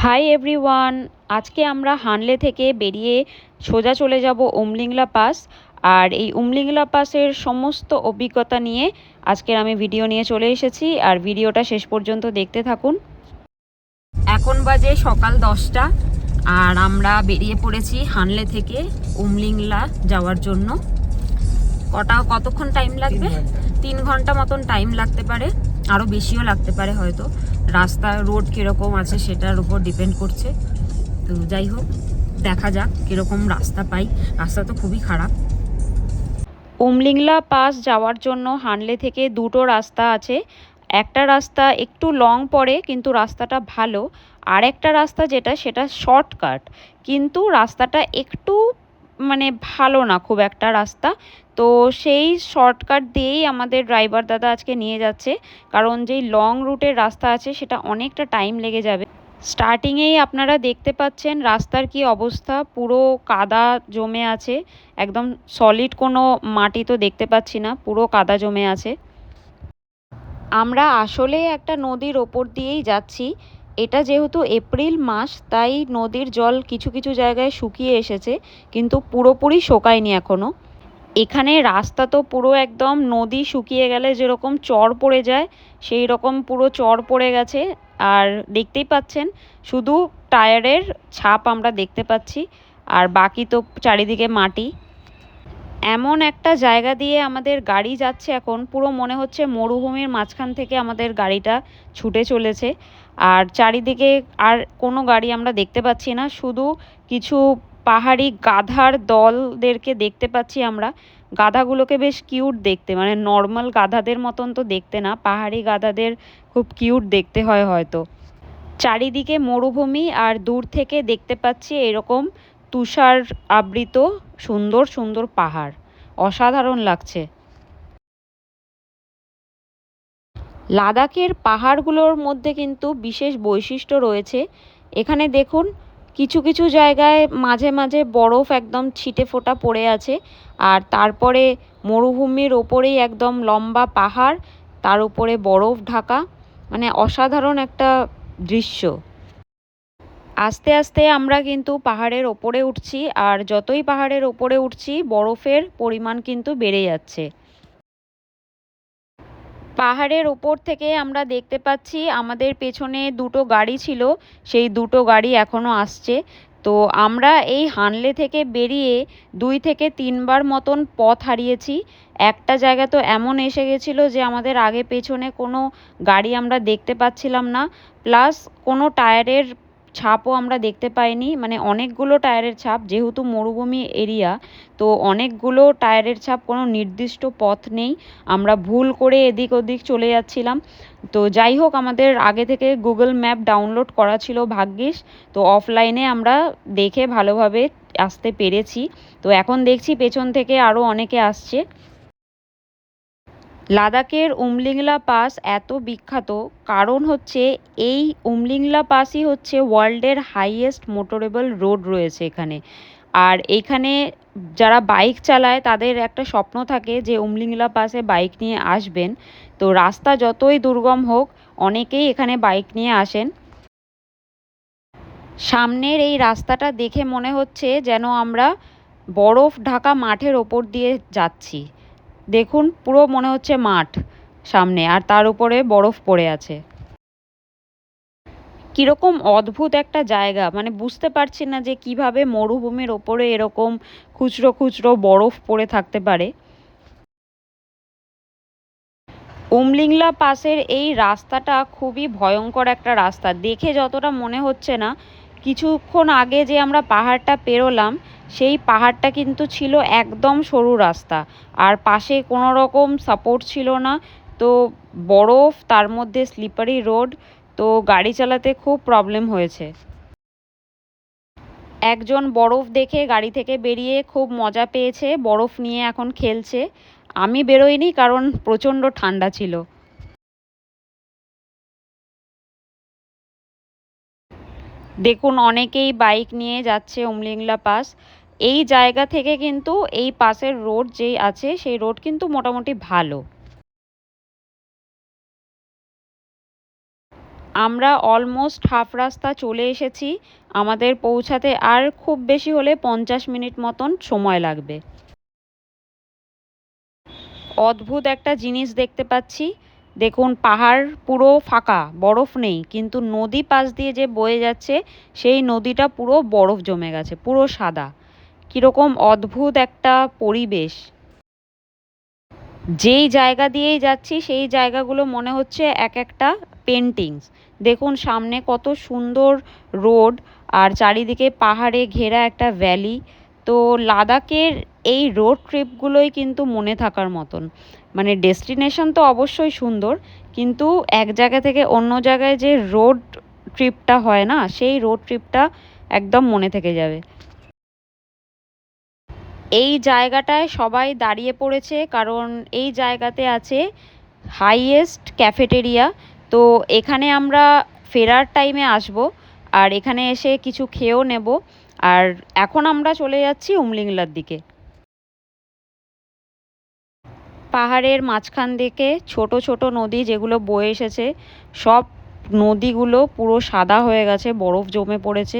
Hi everyone, আজকে আমরা হানলে থেকে বেরিয়ে সোজা চলে যাব উমলিংলা পাস। আর এই উমলিংলা পাসের সমস্ত অভিজ্ঞতা নিয়ে আজকের আমি ভিডিও নিয়ে চলে এসেছি, আর ভিডিওটা শেষ পর্যন্ত দেখতে থাকুন। এখন বাজে সকাল 10টা আর আমরা বেরিয়ে পড়েছি হানলে থেকে উমলিংলা যাওয়ার জন্য। কতক্ষণ টাইম লাগবে? 3 ঘন্টা মতন টাইম লাগতে পারে, আরও বেশিও লাগতে পারে হয়তো। রাস্তা রোড কীরকম আছে সেটার উপর ডিপেন্ড করছে। তো যাই হোক, দেখা যাক কীরকম রাস্তা পাই। রাস্তা তো খুবই খারাপ। উমলিংলা পাস যাওয়ার জন্য হানলে থেকে দুটো রাস্তা আছে। একটা রাস্তা একটু লং পড়ে কিন্তু রাস্তাটা ভালো, আর একটা রাস্তা সেটা শর্টকাট, কিন্তু রাস্তাটা একটু ভালো না খুব একটা রাস্তা। তো সেই শর্টকাট দিয়েই আমাদের ড্রাইভার দাদা আজকে নিয়ে যাচ্ছে, কারণ যেই লং রুটের রাস্তা আছে সেটা অনেকটা টাইম লেগে যাবে। স্টার্টিংয়েই আপনারা দেখতে পাচ্ছেন রাস্তার কি অবস্থা, পুরো কাদা জমে আছে, একদম সলিড কোনো মাটি তো দেখতে পাচ্ছি না, পুরো কাদা জমে আছে। আমরা আসলে একটা নদীর ওপর দিয়েই যাচ্ছি। এটা যেহেতু এপ্রিল মাস, তাই নদীর জল কিছু কিছু জায়গায় শুকিয়ে এসেছে, কিন্তু পুরোপুরি শোকায়নি এখনও। এখানে রাস্তা তো পুরো একদম নদী শুকিয়ে গেলে যেরকম চর পড়ে যায় সেই রকম পুরো চর পড়ে গেছে। আর দেখতেই পাচ্ছেন শুধু টায়ারের ছাপ আমরা দেখতে পাচ্ছি, আর বাকি তো চারিদিকে মাটি। এমন একটা জায়গা দিয়ে আমাদের গাড়ি যাচ্ছে এখন, পুরো মনে হচ্ছে মরুভূমির মাঝখান থেকে আমাদের গাড়িটা ছুটে চলেছে। আর চারিদিকে আর কোনো গাড়ি আমরা দেখতে পাচ্ছি না, শুধু কিছু পাহাড়ি গাধার দলদেরকে দেখতে পাচ্ছি আমরা। গাধাগুলোকে বেশ কিউট দেখতে, নর্মাল গাধাদের মতন তো দেখতে না, পাহাড়ি গাধাদের খুব কিউট দেখতে হয় হয়তো। চারিদিকে মরুভূমি, আর দূর থেকে দেখতে পাচ্ছি এরকম তুষার আবৃত সুন্দর সুন্দর পাহাড়, অসাধারণ লাগছে। লাদাখের পাহাড়গুলোর মধ্যে কিন্তু বিশেষ বৈশিষ্ট্য রয়েছে। এখানে দেখুন কিছু কিছু জায়গায় মাঝে মাঝে বরফ একদম ছিটে ফোটা পড়ে আছে, আর তারপরে মরুভূমির ওপরেই একদম লম্বা পাহাড়, তার উপরে বরফ ঢাকা, অসাধারণ একটা দৃশ্য। আস্তে আস্তে আমরা কিন্তু পাহাড়ের ওপরে উঠছি, আর যতই পাহাড়ের ওপরে উঠছি বরফের পরিমাণ কিন্তু বেড়ে যাচ্ছে। পাহাড়ের ওপর থেকে আমরা দেখতে পাচ্ছি আমাদের পেছনে দুটো গাড়ি ছিল, সেই দুটো গাড়ি এখনও আসছে। তো আমরা এই হানলে থেকে বেরিয়ে 2 থেকে 3 বার মতন পথ হারিয়েছি। একটা জায়গা তো এমন এসে গেছিলো যে আমাদের আগে পেছনে কোনো গাড়ি আমরা দেখতে পাচ্ছিলাম না, প্লাস কোনো টায়ারের ছাপও আমরা দেখতে পাইনি। অনেকগুলো টায়ারের ছাপ, যেহেতু মরুভূমি এরিয়া, তো অনেকগুলো টায়ারের ছাপ, কোনো নির্দিষ্ট পথ নেই। আমরা ভুল করে এদিক ওদিক চলে যাচ্ছিলাম। তো যাই হোক, আমাদের আগে থেকে গুগল ম্যাপ ডাউনলোড করা ছিল ভাগ্যিস, তো অফলাইনে আমরা দেখে ভালোভাবে আসতে পেরেছি। তো এখন দেখছি পেছন থেকে আরও অনেকে আসছে। লাদাখের উমলিংলা পাস এত বিখ্যাত কারণ হচ্ছে এই উমলিংলা পাসই হচ্ছে ওয়ার্ল্ডের হাইয়েস্ট মোটরেবল রোড রয়েছে এখানে। আর এইখানে যারা বাইক চালায় তাদের একটা স্বপ্ন থাকে যে উমলিংলা পাসে বাইক নিয়ে আসবেন। তো রাস্তা যতই দুর্গম হোক, অনেকেই এখানে বাইক নিয়ে আসেন। সামনের এই রাস্তাটা দেখে মনে হচ্ছে যেন আমরা বরফ ঢাকা মাঠের ওপর দিয়ে যাচ্ছি। দেখুন পুরো মনে হচ্ছে মাঠ সামনে, আর তার উপরে বরফ পড়ে আছে। কীরকম অদ্ভুত একটা জায়গা, বুঝতে পারছি না যে কিভাবে মরুভূমির ওপরে এরকম খুচরো খুচরো বরফ পড়ে থাকতে পারে। উমলিংলা পাসের এই রাস্তাটা খুবই ভয়ঙ্কর একটা রাস্তা, দেখে যতটা মনে হচ্ছে না। কিছুক্ষণ আগে যে আমরা পাহাড়টা পেরোলাম, সেই পাহাড়টা কিন্তু ছিল একদম সরু রাস্তা, আর পাশে কোনো রকম সাপোর্ট ছিল না। তো বরফ, তার মধ্যে স্লিপারি রোড, তো গাড়ি চালাতে খুব প্রবলেম হয়েছে। একজন বরফ দেখে গাড়ি থেকে বেরিয়ে খুব মজা পেয়েছে, বরফ নিয়ে এখন খেলছে। আমি বেরোইনি কারণ প্রচণ্ড ঠান্ডা ছিল। দেখুন অনেকেই বাইক নিয়ে যাচ্ছে উমলিংলা পাস। এই জায়গা থেকে কিন্তু এই পাশের রোড যেই আছে সেই রোড কিন্তু মোটামুটি ভালো। আমরা অলমোস্ট হাফ রাস্তা চলে এসেছি। আমাদের পৌঁছাতে আর খুব বেশি হলে 50 মিনিট মতন সময় লাগবে। অদ্ভুত একটা জিনিস দেখতে পাচ্ছি। দেখুন, পাহাড় পুরো ফাঁকা, বরফ নেই, কিন্তু নদী পাশ দিয়ে যে বয়ে যাচ্ছে সেই নদীটা পুরো বরফ জমে গেছে, পুরো সাদা। কীরকম অদ্ভুত একটা পরিবেশ। যেই জায়গা দিয়েই যাচ্ছি সেই জায়গাগুলো মনে হচ্ছে এক একটা পেন্টিংস। দেখুন সামনে কত সুন্দর রোড, আর চারিদিকে পাহাড়ে ঘেরা একটা ভ্যালি। তো লাদাখের এই রোড ট্রিপগুলোই কিন্তু মনে থাকার মতন। মানে ডেস্টিনেশন তো অবশ্যই সুন্দর, কিন্তু এক জায়গা থেকে অন্য জায়গায় যে রোড ট্রিপটা হয় না, সেই রোড ট্রিপটা একদম মনে থেকে যাবে। এই জায়গাটায় সবাই দাঁড়িয়ে পড়েছে, কারণ এই জায়গাতে আছে হাইয়েস্ট ক্যাফেটেরিয়া। তো এখানে আমরা ফেরার টাইমে আসব, আর এখানে এসে কিছু খেয়েও নেব। আর এখন আমরা চলে যাচ্ছি উমলিংলার দিকে। পাহাড়ের মাঝখান থেকে ছোট ছোট নদী যেগুলো বয়ে এসেছে, সব নদীগুলো পুরো সাদা হয়ে গেছে, বরফ জমে পড়েছে।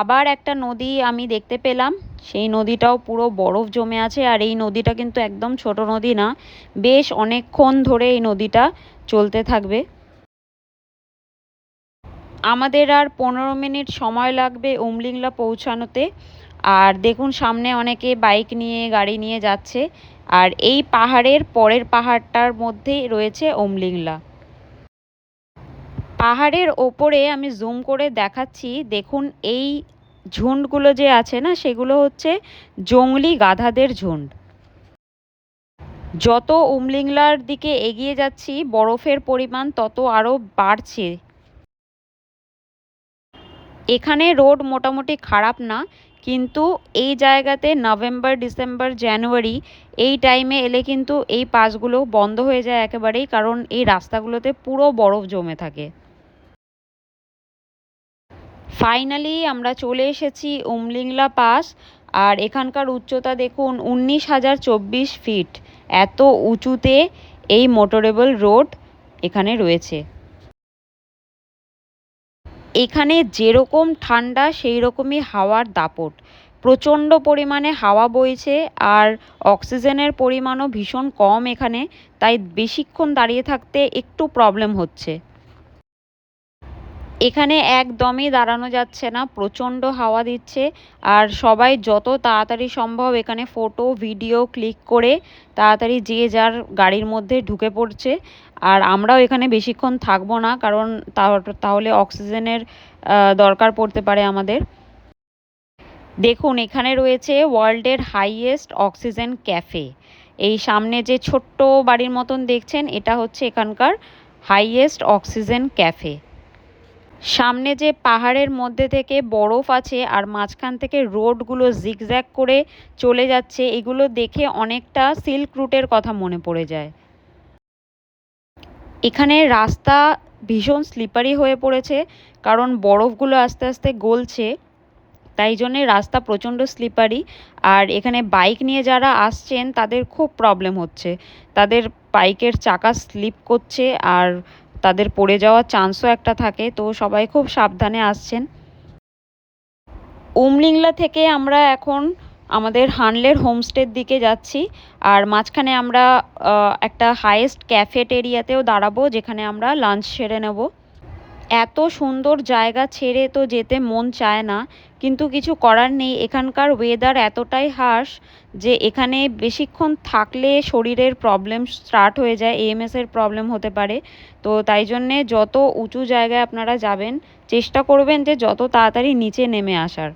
আবার একটা নদী আমি দেখতে পেলাম, সেই নদীটাও পুরো বরফ জমে আছে। আর এই নদীটা কিন্তু একদম ছোট নদী না, বেশ অনেকক্ষণ ধরে এই নদীটা চলতে থাকবে। আমাদের আর 15 মিনিট সময় লাগবে উমলিংলা পৌঁছানোতে। আর দেখুন সামনে অনেকে বাইক নিয়ে, গাড়ি নিয়ে যাচ্ছে। আর এই পাহাড়ের পরের পাহাড়টার মধ্যেই রয়েছে উমলিংলা। পাহাড়ের ওপরে আমি জুম করে দেখাচ্ছি, দেখুন এই ঝুন্ডগুলো যে আছে না, সেগুলো হচ্ছে জংলি গাধাদের ঝুন্ড। যত উমলিংলার দিকে এগিয়ে যাচ্ছি বরফের পরিমাণ তত আরও বাড়ছে। এখানে রোড মোটামুটি খারাপ না, কিন্তু এই জায়গাতে নভেম্বর, ডিসেম্বর, জানুয়ারি এই টাইমে এলে কিন্তু এই পাসগুলো বন্ধ হয়ে যায় একেবারেই, কারণ এই রাস্তাগুলোতে পুরো বরফ জমে থাকে। ফাইনালি আমরা চলে এসেছি উমলিংলা পাস। আর এখানকার উচ্চতা দেখুন 19,024 ফিট। এত উঁচুতে এই মোটরেবল রোড এখানে রয়েছে। এখানে যেরকম ঠান্ডা সেই রকমই হাওয়ার দাপট। প্রচণ্ড পরিমাণে হাওয়া বইছে, আর অক্সিজেনের পরিমাণও ভীষণ কম এখানে, তাই বেশিক্ষণ দাঁড়িয়ে থাকতে একটু প্রবলেম হচ্ছে। এখানে একদমই দাঁড়ানো যাচ্ছে না, প্রচণ্ড হাওয়া দিচ্ছে। আর সবাই যত তাড়াতাড়ি সম্ভব এখানে ফটো ভিডিও ক্লিক করে তাড়াতাড়ি যে যার গাড়ির মধ্যে ঢুকে পড়ছে। আর আমরাও এখানে বেশিক্ষণ থাকবো না, কারণ তাহলে অক্সিজেনের দরকার পড়তে পারে আমাদের। দেখুন এখানে রয়েছে ওয়ার্ল্ডের হাইয়েস্ট অক্সিজেন ক্যাফে। এই সামনে যে ছোট্ট বাড়ির মতন দেখছেন, এটা হচ্ছে এখানকার হাইয়েস্ট অক্সিজেন ক্যাফে। সামনে যে পাহাড়ের মধ্যে থেকে বরফ আছে আর মাঝখান থেকে রোডগুলো জিগজ্যাগ করে চলে যাচ্ছে, এগুলো দেখে অনেকটা সিল্ক রুটের কথা মনে পড়ে যায়। এখানে রাস্তা ভীষণ স্লিপারি হয়ে পড়েছে, কারণ বরফগুলো আস্তে আস্তে গলছে, তাই জন্যে রাস্তা প্রচণ্ড স্লিপারি। আর এখানে বাইক নিয়ে যারা আসছেন তাদের খুব প্রবলেম হচ্ছে, তাদের বাইকের চাকা স্লিপ করছে, আর তাদের পড়ে যাওয়ার চান্সও একটা থাকে, তো সবাই খুব সাবধানে আসছেন। উমলিংলা থেকে আমরা এখন আমাদের হানলের হোমস্টের দিকে যাচ্ছি। আর মাঝখানে আমরা একটা হাইয়েস্ট ক্যাফেটেরিয়াতেও দাঁড়াবো, যেখানে আমরা লাঞ্চ সেরে নেব। এত সুন্দর জায়গা ছেড়ে তো যেতে মন চায় না, কিন্তু কিছু করার নেই। এখানকার ওয়েদার এতটাই হার্শ যে এখানে বেশিক্ষণ থাকলে শরীরের প্রবলেম স্টার্ট হয়ে যায়, এএমএসের প্রবলেম হতে পারে। তো তাই জন্যে যত উঁচু জায়গায় আপনারা যাবেন চেষ্টা করবেন যে যত তাড়াতাড়ি নিচে নেমে আসার।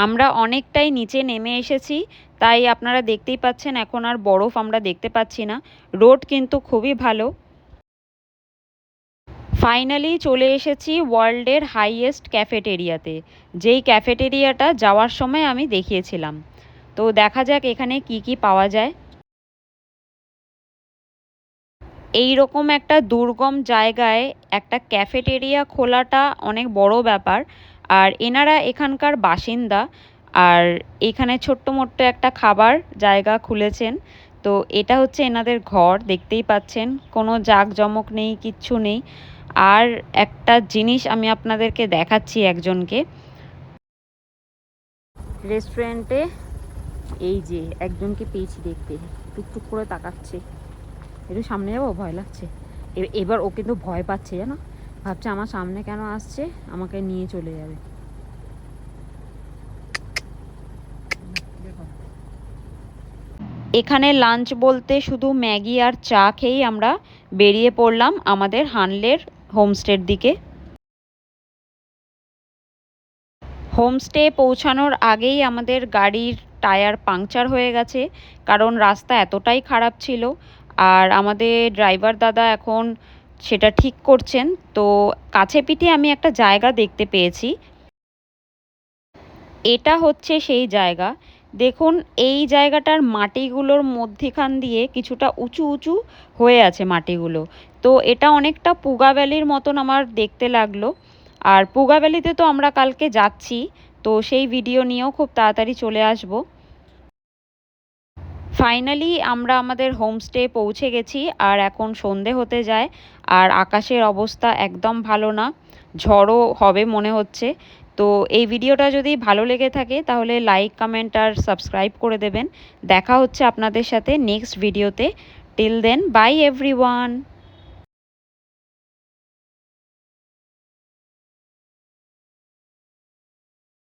আমরা অনেকটাই নিচে নেমে এসেছি, তাই আপনারা দেখতেই পাচ্ছেন এখন আর বরফ আমরা দেখতে পাচ্ছি না। রোড কিন্তু খুবই ভালো। ফাইনালি চলে এসেছি ওয়ার্ল্ডের হাইয়েস্ট ক্যাফেটেরিয়াতে, যেই ক্যাফেটেরিয়াটা যাওয়ার সময় আমি দেখিয়েছিলাম। তো দেখা যাক এখানে কি কি পাওয়া যায়। এই রকম একটা দুর্গম জায়গায় একটা ক্যাফেটেরিয়া খোলাটা অনেক বড় ব্যাপার। আর এনারা এখানকার বাসিন্দা, আর এখানে ছোট্ট মোট্ট একটা খাবার জায়গা খুলেছেন। তো তো এটা হচ্ছে এনাদের ঘর, দেখতেই পাচ্ছেন কোনো জাঁকজমক নেই, কিচ্ছু নেই। আর একটা জিনিস আমি আপনাদেরকে দেখাচ্ছি একজনকে রেস্টুরেন্টে, এই যে একজনকে পেয়েছি দেখতে, টুকটুক করে তাকাচ্ছে। একটু সামনে যাবো, ভয় লাগছে। এবার ও কিন্তু ভয় পাচ্ছে জানো, ভাবছে আমার সামনে কেন আসছে, আমাকে নিয়ে চলে যাবে। এখানে লাঞ্চ বলতে শুধু ম্যাগি আর চা খেয়েই আমরা বেরিয়ে পড়লাম আমাদের হানলের হোমস্টের দিকে। হোমস্টে পৌঁছানোর আগেই আমাদের গাড়ির টায়ার পাংচার হয়ে গেছে, কারণ রাস্তা এতটাই খারাপ ছিল। আর আমাদের ড্রাইভার দাদা এখন সেটা ঠিক করছেন। তো কাছে পিঠে আমি একটা জায়গা দেখতে পেয়েছি, এটা হচ্ছে সেই জায়গা। দেখুন এই জায়গাটার মাটিগুলোর মধ্যিখান দিয়ে কিছুটা উঁচু উঁচু হয়ে আছে মাটিগুলো। তো এটা অনেকটা পুগা ভ্যালির মতন আমার দেখতে লাগলো। আর পুগা ভ্যালিতে তো আমরা কালকে যাচ্ছি, তো সেই ভিডিও নিয়েও খুব তাড়াতাড়ি চলে আসব। ফাইনালি আমরা আমাদের হোমস্টে পৌঁছে গেছি, আর এখন সন্ধে হতে যায়। আর আকাশের অবস্থা একদম ভালো না, ঝড়ও হবে মনে হচ্ছে। তো এই ভিডিওটা যদি ভালো লেগে থাকে তাহলে লাইক, কমেন্ট আর সাবস্ক্রাইব করে দেবেন। দেখা হচ্ছে আপনাদের সাথে নেক্সট ভিডিওতে। Till then, bye everyone.